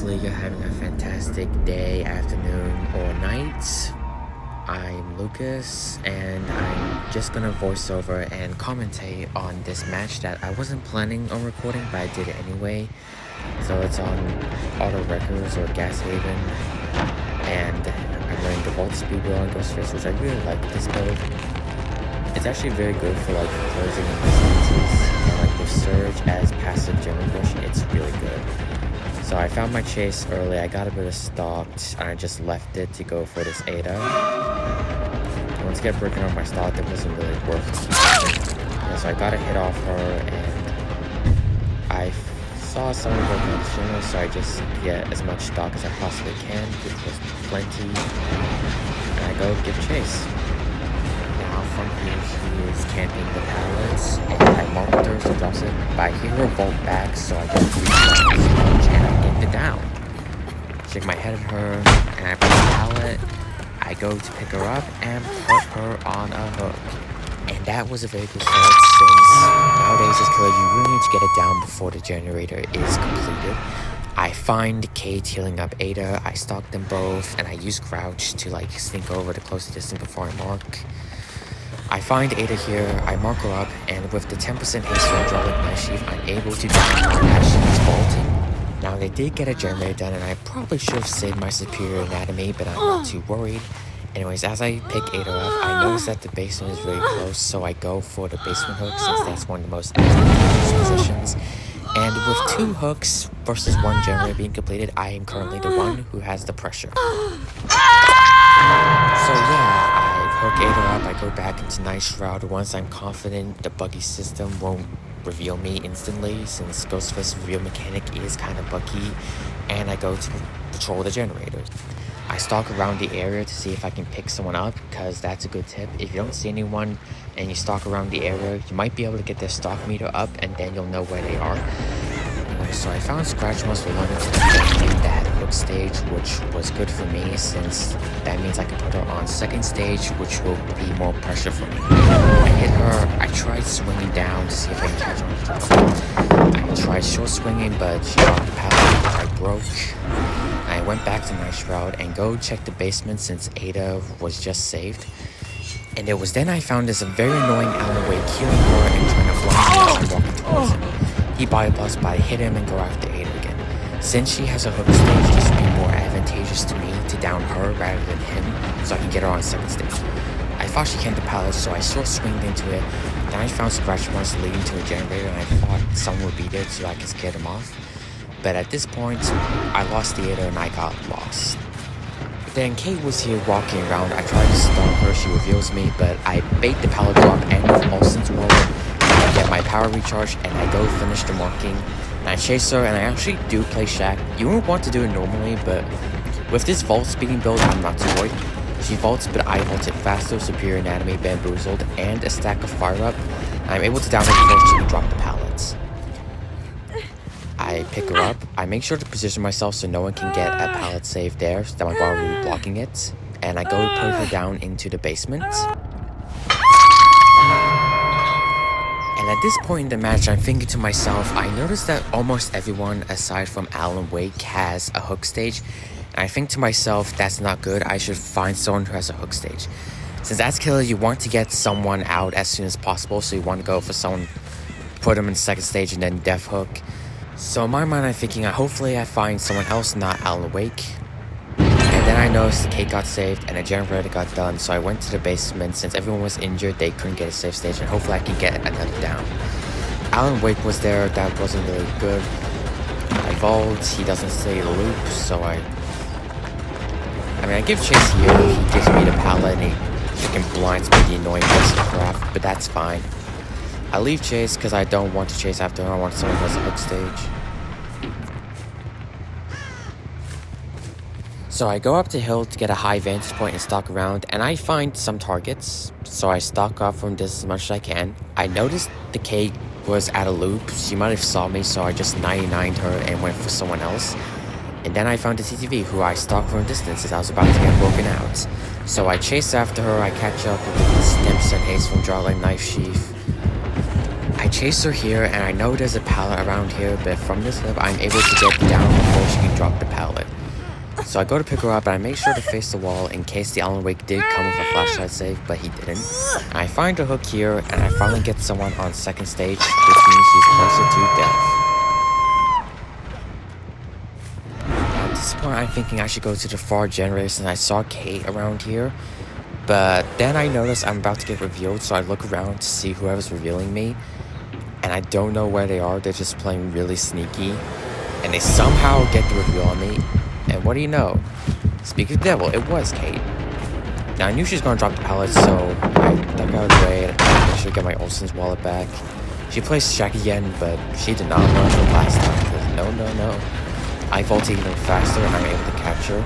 Hopefully you're having a fantastic day, afternoon, or night. I'm Lucas, and I'm just gonna voice over and commentate on this match that I wasn't planning on recording, but I did it anyway. So it's on Auto Records or Gas Haven, and I'm running the Volt Speed build on Ghostface, which I really like this build. It's actually very good for like closing in distances, and like with Surge as passive general push, it's really good. So I found my chase early, I got a bit of stalked, and I just left it to go for this Ada. Once I get breaking off my stock, it wasn't really worth it. Yeah, so I got a hit off her, and I saw someone working on the general, so I just get as much stock as I possibly can, which was plenty, and I go give chase. Now from here, she is camping the pallets, and I marked her, so drops it, but I hear her bolt back, so I just reach and I get the down. Shake my head at her, and I put the pallet. I go to pick her up and put her on a hook. And that was a very good start, since nowadays as killer you really need to get it down before the generator is completed. I find Kate healing up Ada, I stalk them both, and I use crouch to like sneak over the close distance before I mark. I find Ada here, I mark her up, and with the 10% haste from Hydraulic Knife Sheath, I'm able to down her as she's bolting. Now they did get a generator done, and I probably should have saved my superior anatomy, but I'm not too worried. Anyways, as I pick Ada up, I notice that the basement is really close, so I go for the basement hook since that's one of the most advantageous positions. And with 2 hooks versus 1 generator being completed, I am currently the one who has the pressure. So yeah, I hook Ada up, I go back into Night Shroud once I'm confident the buggy system won't reveal me instantly, since Ghostface's reveal mechanic is kind of buggy, and I go to patrol the generators. I stalk around the area to see if I can pick someone up, because that's a good tip. If you don't see anyone and you stalk around the area, you might be able to get their stock meter up, and then you'll know where they are. Anyway, so I found Scratch Muscle London in that hook stage, which was good for me, since that means I can put her on second stage, which will be more pressure for me. I hit her, I tried swinging down to see if I can catch her. I tried short swinging, but she dropped the pallet, which I broke. I went back to Night Shroud and go check the basement since Ada was just saved. And it was then I found this very annoying Alan Wake killing her and trying to blind me as I'm walking towards him. He bypassed, but I hit him and go after Ada again. Since she has a hook stage, this would be more advantageous to me to down her rather than him, so I can get her on second stage. I thought she came to palace, so I short swinged into it. Then I found Scratch Marks leading to a generator, and I thought someone would be there so I could scare them off. But at this point, I lost the Ada and I got lost. Then Kate was here walking around. I tried to stalk her, she reveals me, but I bait the pallet drop and with Olsen's roller, I get my power recharge and I go finish the marking. And I chase her, and I actually do play Shaq. You wouldn't want to do it normally, but with this Volt Speeding build, I'm not too worried. She vaults, but I vault it faster, superior anatomy, bamboozled, and a stack of fire up. I'm able to down her before she can drop the pallets. I pick her up, I make sure to position myself so no one can get a pallet save there, so that my bar will be blocking it, and I go to put her down into the basement. And at this point in the match, I'm thinking to myself, I noticed that almost everyone aside from Alan Wake has a hook stage, and I think to myself, that's not good, I should find someone who has a hook stage. Since as killer, you want to get someone out as soon as possible, so you want to go for someone, put them in second stage and then death hook. So in my mind, I'm thinking, hopefully I find someone else, not Alan Wake. And then I noticed the Kate got saved and a generator got done, so I went to the basement. Since everyone was injured, they couldn't get a safe stage, and hopefully I can get another down. Alan Wake was there, that wasn't really good. I vault, he doesn't stay loop, so I give chase here, he gives me the pallet and he freaking blinds me the annoying piece of crap, but that's fine. I leave chase because I don't want to chase after her, I want someone who has a hook stage. So I go up the hill to get a high vantage point and stalk around, and I find some targets, so I stalk off from this as much as I can. I noticed the Kate was at a loop, she might have saw me, so I just 99'd her and went for someone else. And then I found the TTV, who I stalked from a distance as I was about to get broken out. So I chase after her, I catch up with the snips and haste from Hydraulic Knife Sheath. I chase her here, and I know there's a pallet around here, but from this clip, I'm able to get down before she can drop the pallet. So I go to pick her up, and I make sure to face the wall in case the Alan Wake did come with a flashlight save, but he didn't. And I find a hook here, and I finally get someone on second stage, which means she's closer to death. At this point, I'm thinking I should go to the far generator since I saw Kate around here. But then I notice I'm about to get revealed, so I look around to see whoever's revealing me. And I don't know where they are, they're just playing really sneaky. And they somehow get the reveal on me. And what do you know? Speak of the devil, it was Kate. Now I knew she was going to drop the pallet, so I duck out of the way and I make sure to get my Olsen's wallet back. She plays Shaq again, but she did not learn from last time, because no. I vault even faster and I'm able to catch her.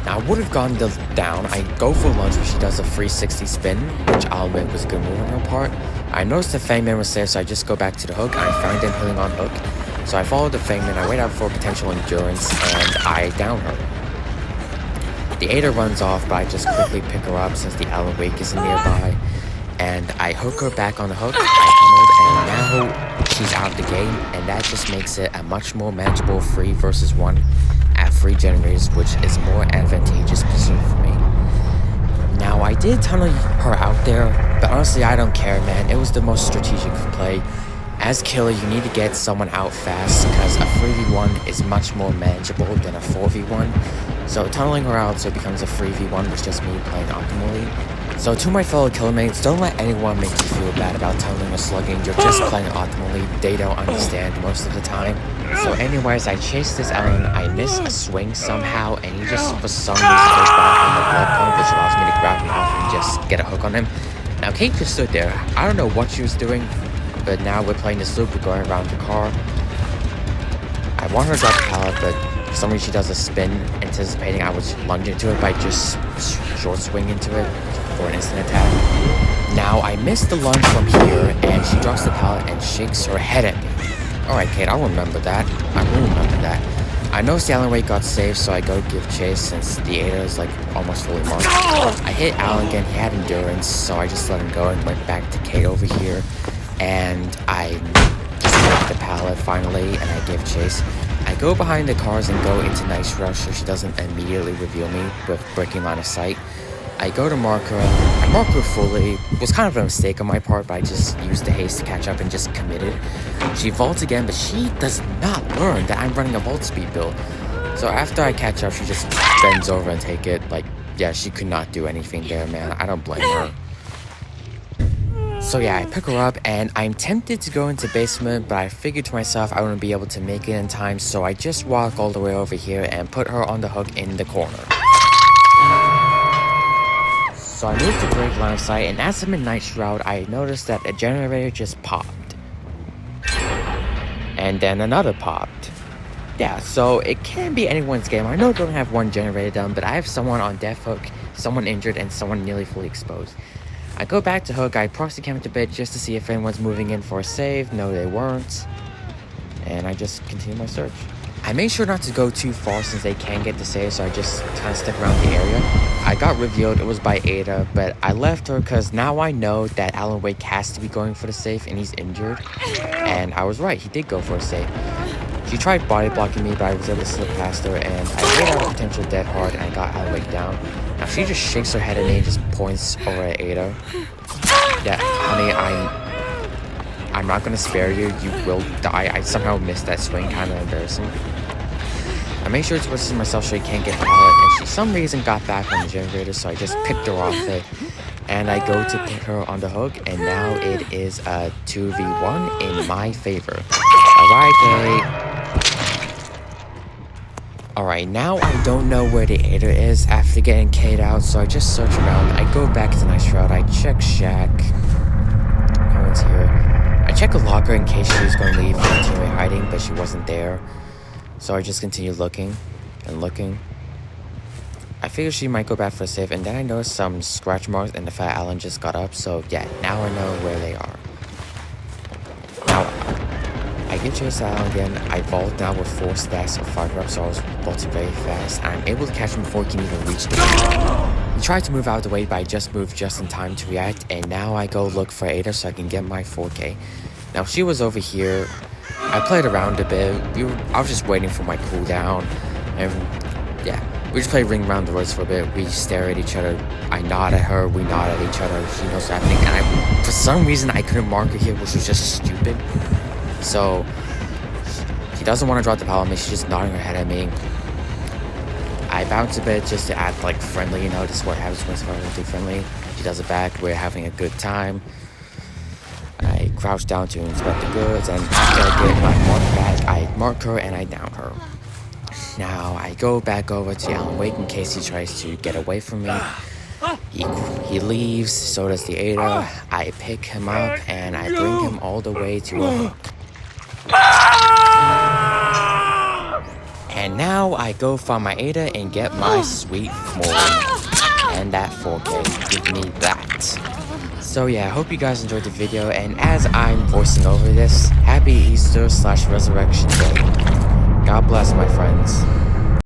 Now I would have gone down, I go for lunge where she does a 360 spin, which I'll admit was a good move on her part. I noticed the Fangman was there, so I just go back to the hook and I find him healing on hook. So I follow the Fangman, I wait out for potential endurance, and I down her. The Ada runs off, but I just quickly pick her up since the Alan Wake isn't nearby. And I hook her back on the hook, I tunneled, and now she's out of the game, and that just makes it a much more manageable 3 versus 1 at 3 generators, which is more advantageous position for me. Now I did tunnel her out there, but honestly I don't care, man. It was the most strategic play. As killer, you need to get someone out fast because a 3v1 is much more manageable than a 4v1. So tunneling her out so it becomes a 3v1 was just me playing optimally. So to my fellow killer mates, don't let anyone make you feel bad about tunneling or slugging. You're just playing optimally. They don't understand most of the time. So anyways, I chase this Alan, I miss a swing somehow, and he just for some reason goes back on the blood pump, which allows me to grab him off and just get a hook on him. Now Kate just stood there. I don't know what she was doing, but now we're playing this loop, we're going around the car. I want her to drop the pallet, but for some reason she does a spin, anticipating I would lunge into it by just short swing into it for an instant attack. Now I missed the lunge from here, and she drops the pallet and shakes her head at me. Alright Kate, I'll remember that. I will remember that. I noticed the Alan Wake got saved, so I go give chase since the Ada is like almost fully marked. I hit Alan again, he had endurance, so I just let him go and went back to Kate over here. And I just hit the pallet finally, and I give chase. I go behind the cars and go into Nice Rush so she doesn't immediately reveal me with breaking line of sight. I go to mark her, I mark her fully. It was kind of a mistake on my part, but I just used the haste to catch up and just committed. She vaults again, but she does not learn that I'm running a vault speed build. So after I catch up, she just bends over and take it. Like, yeah, she could not do anything there, man. I don't blame her. So yeah, I pick her up, and I'm tempted to go into basement, but I figured to myself I wouldn't be able to make it in time, so I just walk all the way over here and put her on the hook in the corner. So I moved to break line of sight, and as I'm in Night Shroud, I noticed that a generator just popped. And then another popped. Yeah, so it can be anyone's game. I know I don't have one generator done, but I have someone on death hook, someone injured, and someone nearly fully exposed. I go back to hook, I proxy cam it a bit just to see if anyone's moving in for a save. No, they weren't. And I just continue my search. I made sure not to go too far since they can get the save, so I just kind of stuck around the area. I got revealed, it was by Ada, but I left her because now I know that Alan Wake has to be going for the save and he's injured. And I was right, he did go for a save. She tried body blocking me, but I was able to slip past her, and I laid out a potential dead hard, and I got Alan Wake down. Now she just shakes her head at me and just points over at Ada. Yeah, honey, I'm not gonna spare you. You will die. I somehow missed that swing, kind of embarrassing. I made sure to position myself so he can't get the pallet, and she for some reason got back on the generator, so I just picked her off it. And I go to put her on the hook, and now it is a 2v1 in my favor. Alright, Kate. Alright, now I don't know where the Ada is after getting Kate out, so I just search around. I go back to Nice Shroud, I check Shaq. No one's here. I check a locker in case she was going to leave and continue hiding, but she wasn't there. So I just continued looking and looking. I figured she might go back for a save, and then I noticed some scratch marks and the fat Alan just got up, so yeah, now I know where they are. Now, I get chase Alan again. I vault now with 4 stacks of 5 reps, so I was vaulting very fast. I'm able to catch him before he can even reach the ground. He tried to move out of the way, but I just moved just in time to react, and now I go look for Ada so I can get my 4K. Now she was over here. I played around a bit. I was just waiting for my cooldown, and yeah, we just played ring around the roost for a bit. We stare at each other. I nod at her. We nod at each other. She knows what's happening, and for some reason I couldn't mark her here, which was just stupid. So she doesn't want to drop the power on me. She's just nodding her head at me. I bounce a bit just to act like friendly, you know, this is what happens when someone's too friendly. She does it back. We're having a good time. I crouch down to inspect the goods, and after I get my mark back, I mark her and I down her. Now I go back over to Alan Wake in case he tries to get away from me. He leaves, so does the Ada. I pick him up and I bring him all the way to a hook. And now I go find my Ada and get my sweet Mori. And that 4K, give me that. So yeah, I hope you guys enjoyed the video, and as I'm voicing over this, happy Easter / Resurrection Day. God bless, my friends.